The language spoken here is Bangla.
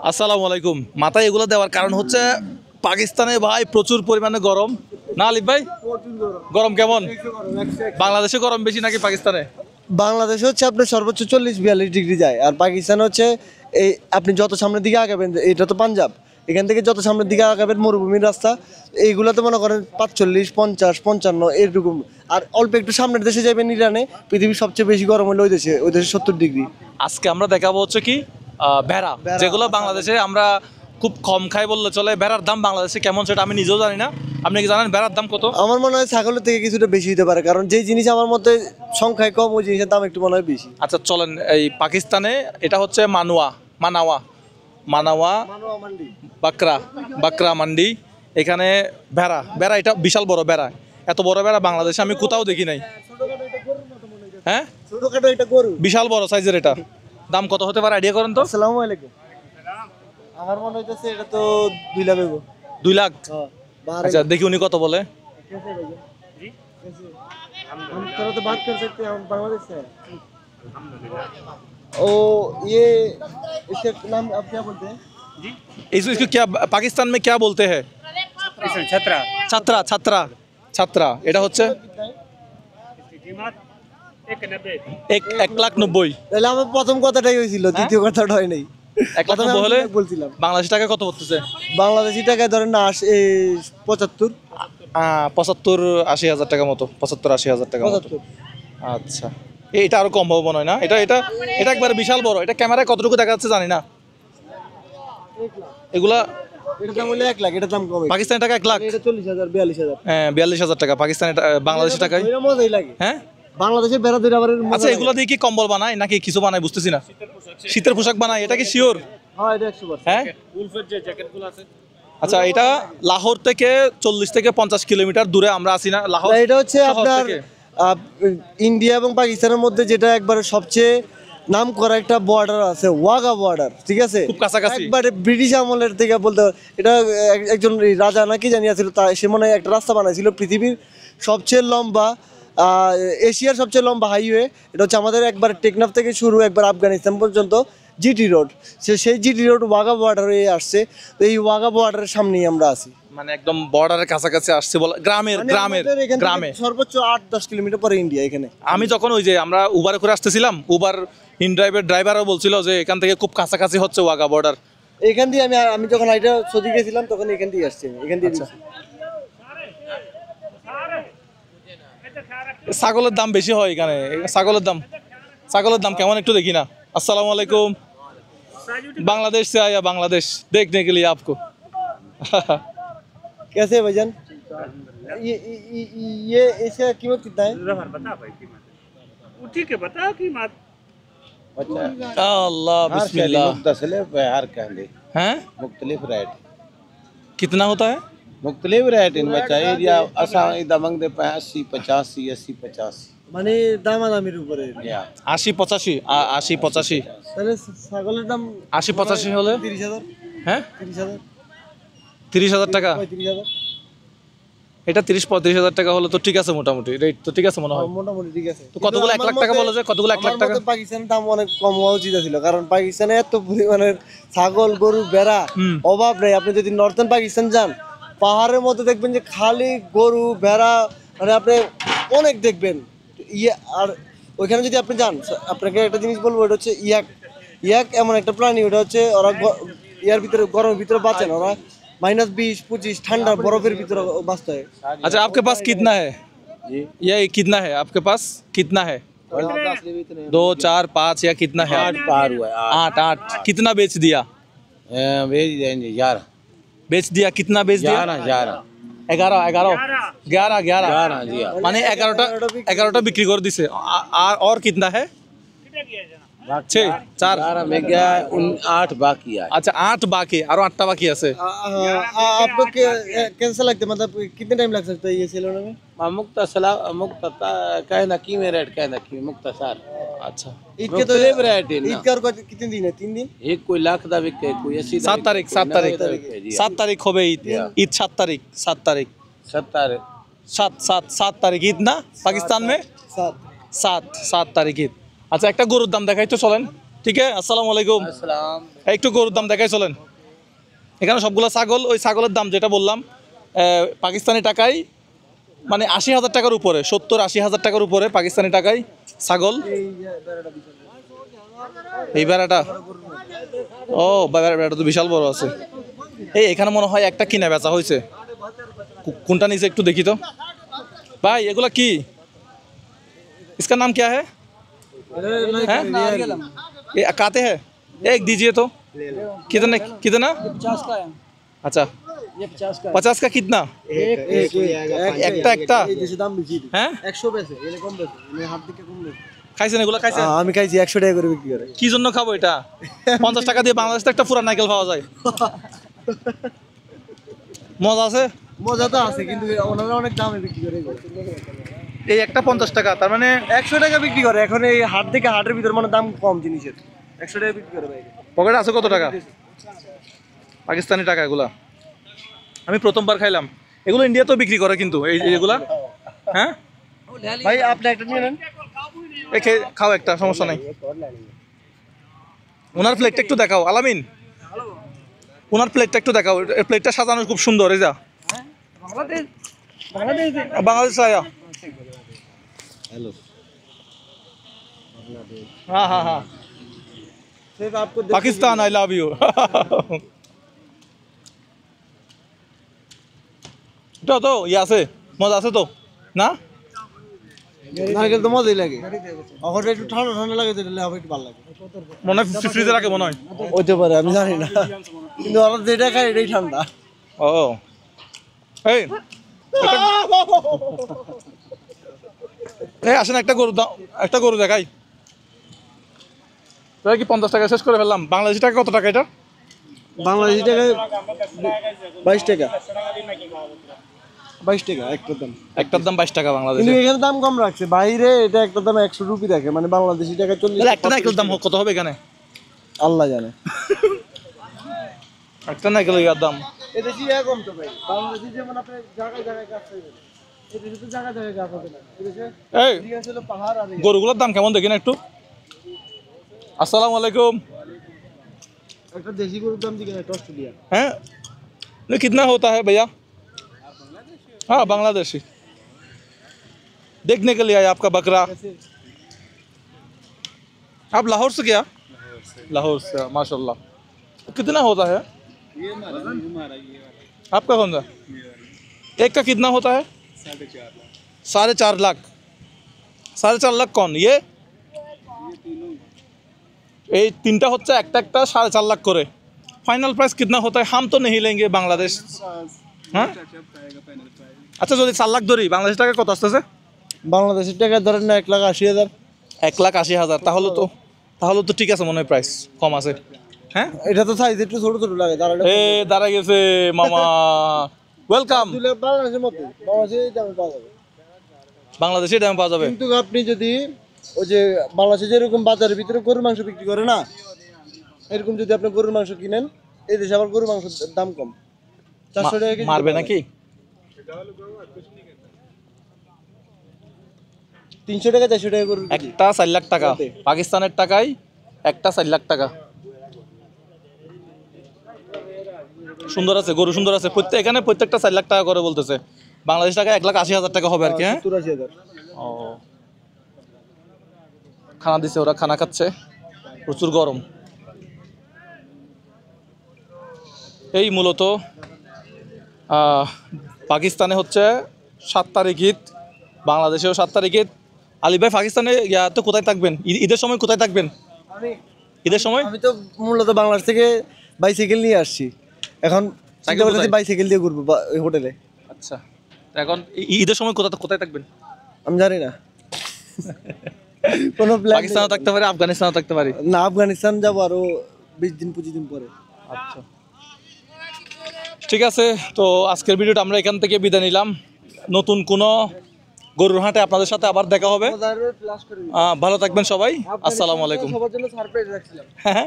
আসসালামু আলাইকুম। মাথায় এগুলো দেওয়ার কারণ হচ্ছে পাকিস্তানে ভাই প্রচুর পরিমাণে গরম না আলিফ ভাই? গরম কেমন? বাংলাদেশে গরম বেশি নাকি পাকিস্তানে? বাংলাদেশে হচ্ছে আপনার সর্বোচ্চ 40-42 ডিগ্রি যায়, আর পাকিস্তানে হচ্ছে এই আপনি যত সামনের দিকে আগাবেন, এটা তো পাঞ্জাব, এখান থেকে যত সামনের দিকে আগাবেন মরুভূমির রাস্তা, এইগুলোতে মনে করেন 45, 50, 55 এরকম। আর অল্প একটু সামনের দেশে যাবেন ইরানে, পৃথিবীর সবচেয়ে বেশি গরম হলো ওই দেশে 70 ডিগ্রি। আজকে আমরা দেখাবো হচ্ছে কি ভেড়া, যেগুলো বাংলাদেশে আমরা খুব কম খাই বললে চলে। ভেড়ার দাম বাংলাদেশে কেমন সেটা আমি নিজেও জানি না। আপনি কি জানেন ভেড়ার দাম কত? আমার মনে হয় ছাগলের থেকে কিছুটা বেশি হতে পারে, কারণ যেই জিনিস আমার মধ্যে সংখ্যায় কম ওই জিনিসের দাম একটু মনে হয় বেশি। আচ্ছা চলেন, এই পাকিস্তানে এটা হচ্ছে মানাওয়া বাকরা বাকরা মান্ডি। এখানে ভেড়া ভেড়া এটা বিশাল বড় ভেড়া। এত বড় ভেড়া বাংলাদেশে আমি কোথাও দেখি নাই। হ্যাঁ, ছোটখাটো এটা গরু, বিশাল বড় সাইজের। এটা দাম কত হতে পারে আইডিয়া করেন তো? আসসালামু আলাইকুম। আমার মনে হইতেছে এটা তো 2 লাখ হইব। 2 লাখ? আচ্ছা দেখি উনি কত বলে। हम थोड़ा तो बात कर सकते हैं, हम बांग्लादेश से हैं। ओ ये इसके नाम आप क्या बोलते हैं जी? इसको क्या पाकिस्तान में क्या बोलते हैं? छतरा छतरा छतरा छतरा। এটা হচ্ছে 1,90,000। তাহলে আমার প্রথম কথাটাই হয়েছিল, দ্বিতীয় কথাটা হয় নাই। 1,90,000 হলে বলছিলাম বাংলাদেশি টাকা কত হচ্ছে? বাংলাদেশি টাকায় ধরেন না 75 75-80 হাজার টাকা মতো। 75-80 হাজার টাকা মতো। 75। আচ্ছা এটা আরো কম হবে মনে হয় না? এটা এটা এটা একবারে বিশাল বড়। এটা ক্যামেরায় কতটুকু দেখা যাচ্ছে জানি না। এগুলা এটা দাম হলো 1 লাখ, এটা দাম কম। পাকিস্তানি টাকা 1 লাখ? এটা 40,000 42,000। হ্যাঁ 42,000 টাকা পাকিস্তানি বাংলাদেশি টাকায়। এর মজাই লাগে। হ্যাঁ বাংলাদেশের বেড়া ধরে আবার আচ্ছা এগুলো দিয়ে কি কম্বল বানায় নাকি কিছু বানায় বুঝতেছি না। শীতের পোশাক বানায়, এটা কি শিওর? হ্যাঁ এটা 100%। হ্যাঁ আচ্ছা এটা লাহোর থেকে 40 থেকে 50 কিলোমিটার দূরে আমরা আছি না লাহোর? এটা হচ্ছে আপনার ইন্ডিয়া এবং পাকিস্তানের মধ্যে যেটা একবারে সবচেয়ে নাম করা একটা বর্ডার আছে, ওয়াগা বর্ডার, ঠিক আছে? খুব কাছাকাছি। একবারে ব্রিটিশ আমলের থেকে বলতে এটা একজন রাজা নাকি জানিয়েছিল, তা সে মনে হয় একটা রাস্তা বানাইছিল পৃথিবীর সবচেয়ে লম্বা, এশিয়ার সবচেয়ে লম্বা হাইওয়ে। এটা হচ্ছে আমাদের একবার টেকনাফ থেকে শুরু, একবার আফগানিস্তান পর্যন্ত জিটি রোড। সেই জিটি রোড ওয়াগা বর্ডারে আসছে। তো এই ওয়াগা বর্ডারের সামনেই আমরা আছি, মানে একদম বর্ডারের কাছাকাছি আসছে বলে। গ্রামের মানে গ্রামের আমাদের এখান থেকে গ্রামে সর্বোচ্চ 8-10 কিলোমিটার পরে ইন্ডিয়া। এখানে আমি যখন ওই যে আমরা উবারে করে আসতেছিলাম, উবার ড্রাইভারও বলছিল যে এখান থেকে খুব কাছাকাছি হচ্ছে ওয়াগা বর্ডার। এখান দিয়ে আমি যখন আইটা সৌদি গেছিলাম তখন এখান দিয়ে আসছি, এখান দিয়ে। ছাগলের দাম বেশি হয় এখানে। ছাগলের দাম কেমন একটু দেখি না। अस्सलाम वालेकुम, बांग्लादेश से आया, बांग्लादेश देखने के लिए आपको। कैसे है भाईजान? ये इसका कीमत कितना है? बता भाई कीमत उठी के बता कीमत। अल्लाह बिस्मिल्लाह। हर कहले हैं मुख्तलिफ रेट कितना होता है? मुख्तलिफ रेट इनमें चाहिए या असा दमंग दे 80-85 80-85 মানে দামাদামির উপরে। 80-85 80-85 তাহলে ছাগলের দাম 80-85 হলে 30,000। হ্যাঁ 30,000 30,000 টাকা। 35,000 এটা 30-35 হাজার টাকা হলে তো ঠিক আছে, মোটামুটি রেট তো ঠিক আছে মনে হয়। মোটামুটি ঠিক আছে। তো কতগুলো 1 লাখ টাকা বলে যে কতগুলো 1 লাখ টাকা? পাকিস্তানের দাম অনেক কম হওয়া উচিত ছিল, কারণ পাকিস্তানে এত পরিমাণের ছাগল গরু ভেড়া অভাব নেই। আপনি যদি নর্থার্ন পাকিস্তান যান, পাহাড়ের মধ্যে দেখবেন যে খালি গরু ভেড়া, মানে আপনি অনেক দেখবেন। আর ওইখানে যদি আপনি যান, আপনাকে একটা জিনিস বলবো, ওটা হচ্ছে ইয়াক এমন একটা প্রাণী, ওটা হচ্ছে ওরা ইয়ার ভিতরে গরমের ভিতরে বাঁচে না, ওরা -20-25 ঠান্ডা বরফের ভিতরে বাঁচতে হয়। अच्छा आपके पास कितना है जी? ये कितना है आपके पास? कितना है? 2 4 5 या कितना है? 8 पार हुआ है 8 कितना बेच दिया? भेज देंगे 11 बेच दिया। कितना बेच दिया? 11 11 जी মানে 11টা বিক্রি করে দিছে। আর कितना है? 6 4 11 में गया 8 बाकी है। আচ্ছা 8 বাকি, আরো 8টা বাকি আছে। आपको कैसा लगता है, मतलब कितने टाइम लग सकता है ये सेल होने में? कहना की में रेट कहना की मुख्तसर। अच्छा ईद के तो रेट ईद का और कितने दिन है? 3 दिन। एक कोई लाख दा बिके, कोई 80 7 तारीख 7 तारीख হবে ঈদ। ঈদ 7 तारीख 70 7 तारीख ঈদ না পাকিস্তান में? 7 तारीख ঈদ। আচ্ছা একটা গরুর দাম দেখাই তো চলেন। ঠিক আছে, আসসালামু আলাইকুম। একটু গরুর দাম দেখাই চলেন। এখানে সবগুলো ছাগল, ওই ছাগলের দাম যেটা বললাম পাকিস্তানি টাকায় মানে 80,000 টাকার উপরে, 70-80,000 টাকার উপরে পাকিস্তানি টাকায় ছাগল। এই বেড়াটা, ও বেড়াটা তো বিশাল বড় আছে। এই এখানে মনে হয় একটা কিনা বেচা হয়েছে, কোনটা নিচে একটু দেখি তো ভাই। এগুলা কি, इसका नाम क्या है? ये काते है, एक दीजिए तो। कितने कितना? 50 का है अच्छा, ये 50 का 50 का कितना? একটা এই দেশে দাম বেশি হ্যাঁ 100 বেচে, এলে কম বেচে, এলে হাত থেকে কম বেচে। খাইছেন এগুলা? খাইছেন? আমি খাইছি 100 টাকা করে বিক্রি করে। কি জন্য খাবো এটা? 50 টাকা দিয়ে বাংলাদেশে একটা পুরা নারকেল পাওয়া যায়। মজা আছে। মজা তো আছে, কিন্তু ওনারা অনেক দামে বিক্রি করে এগুলো। এই একটা 50 টাকা, তার মানে 100 টাকা বিক্রি করে। এখন এই হাট থেকে হাটের ভিতর মানে দাম কম জিনিসের, 100 টাকা বিক্রি করে বাইরে। পকেটে আছে কত টাকা? পাকিস্তানি টাকা এগুলা। আমি প্রথমবার খাইলাম। এগুলো ইন্ডিয়াতেও বিক্রি করে কিন্তু এগুলা। হ্যাঁ ভাই আপনি একটা নিয়ে নেন। খাও একটা, সমস্যা নাই। ওনার প্লেটটা একটু দেখাও আলামিন, ওনার প্লেটটা একটু দেখাও। প্লেটটা সাজানো খুব সুন্দর। এই যা বাংলাদেশ আয়া। हेलो हाँ हाँ हाँ, सिर्फ आपको पाकिस्तान आई लव यू। এটা তো ইয়ে আছে, মজা আছে তো না? নারকেল তো মজাই লাগে, এখন একটু ঠান্ডা ঠান্ডা লাগে, দিলে আবার একটু ভালো লাগে। মনে হয় ফ্রিজে রাখে মনে হয়। হইতে পারে, আমি জানি না, কিন্তু ওরা যেটা খায় এটাই ঠান্ডা। ও এই এই আসেন, একটা গরু দাও, একটা গরু দেখাই। তাই কি 50 টাকা শেষ করে ফেললাম? বাংলাদেশি টাকা কত টাকা এটা? বাংলাদেশি টাকায় 22 টাকা, 22 টাকা একটার দাম। একটার দাম 22 টাকা বাংলাদেশে। কিন্তু এখানে দাম কম রাখছে, বাইরে এটা একটার দাম 100 রুপি রাখে, মানে বাংলাদেশি টাকা 40। তাহলে একটা নারকেল দাম কত হবে এখানে? আল্লাহ জানে। একটা নারকেল ইয়ার দাম। এদেশি কম তো ভাই, বাংলাদেশি যেমন আপনি জায়গায় জায়গায় গাছ পাইবেন, এদেশে তো জায়গায় জায়গায় গাছ হবে না। এদেশে এই ছিল পাহাড় আর গরুগুলোর দাম কেমন দেখি না একটু। আসসালামু আলাইকুম। একটা দেশি গরুর দাম দিকে একটা অস্ট্রেলিয়া। हैं ये कितना होता है भैया? हाँ बांग्लादेशी। देखने के लिए आया आपका बकरा। आप लाहौर से क्या? लाहौर से, माशाल्लाह। कितना होता है आपका? कौन सा एक का कितना होता है? 4.5 लाख। 4.5 लाख कौन ये? এই তিনটা হচ্ছে একটা একটা 4.5 লাখ করে। ফাইনাল প্রাইস কিतना होता है? हम तो नहीं लेंगे बांग्लादेश। হ্যাঁ আচ্ছা, যদি 4 লাখ ধরি বাংলাদেশ টাকা কত আসতেছে? বাংলাদেশের টাকা ধরেন না 1,80,000। 1,80,000। তাহলে তো ঠিক আছে মনে হয়, প্রাইস কম আছে। হ্যাঁ এটা তো সাইজ একটু ছোট ছোট লাগে, দাঁড়ালে এ দাঁড়া গেছে মামা। ওয়েলকাম। বাংলাদেশের মতো, বাংলাদেশে দামে পাওয়া যাবে, বাংলাদেশে দাম পাওয়া যাবে। কিন্তু আপনি যদি ওই যে বাংলাদেশে যেরকম বাজারের ভিতরে গরুর মাংস বিক্রি করে না, এরকম যদি আপনি গরুর মাংস কিনেন, এই দেশে আবার গরুর মাংসের দাম কম, 400 টাকা কেজি। মারবে নাকি? 300 টাকা 400 টাকা গরুর কেজি। একটা 4 লাখ টাকা পাকিস্তানের টাকায়, একটা 4 লাখ টাকা। সুন্দর আছে গরু, সুন্দর আছে। এখানে প্রত্যেকটা 4 লাখ টাকা করে বলতেছে। বাংলাদেশ টাকা 1,80,000 টাকা হবে আর কি। হ্যাঁ 70-80,000। ও খানা দিছে, ওরা খানা খাচ্ছে, প্রচুর গরম। এই মূলত পাকিস্তানে হচ্ছে 7 তারিখ ঈদ, বাংলাদেশেও 7 তারিখ ঈদ। আলী ভাই পাকিস্তানে তো কোথায় থাকবেন? ঈদের সময় কোথায় থাকবেন? ঈদের সময় আমি তো মূলত বাংলাদেশ থেকে বাইসাইকেল নিয়ে আসছি, এখন চিন্তা করতেছি বাইসাইকেল দিয়ে ঘুরবো ওই হোটেলে। আচ্ছা, এখন ঈদের সময় কোথায় থাকবেন? আমি জানি না, কোনো প্ল্যান। পাকিস্তানও থাকতে পারে, আফগানিস্তানও থাকতে পারে। না, আফগানিস্তান যাবো আরো 20-25 দিন পরে। আচ্ছা ঠিক আছে, তো আজকের ভিডিওটা আমরা এখান থেকে বিদায় নিলাম। নতুন কোনো গরুর হাটে আপনাদের সাথে আবার দেখা হবে। ভালো থাকবেন সবাই। আসসালামু আলাইকুম। সবার জন্য সারপ্রাইজ রাখছিলাম। হ্যাঁ।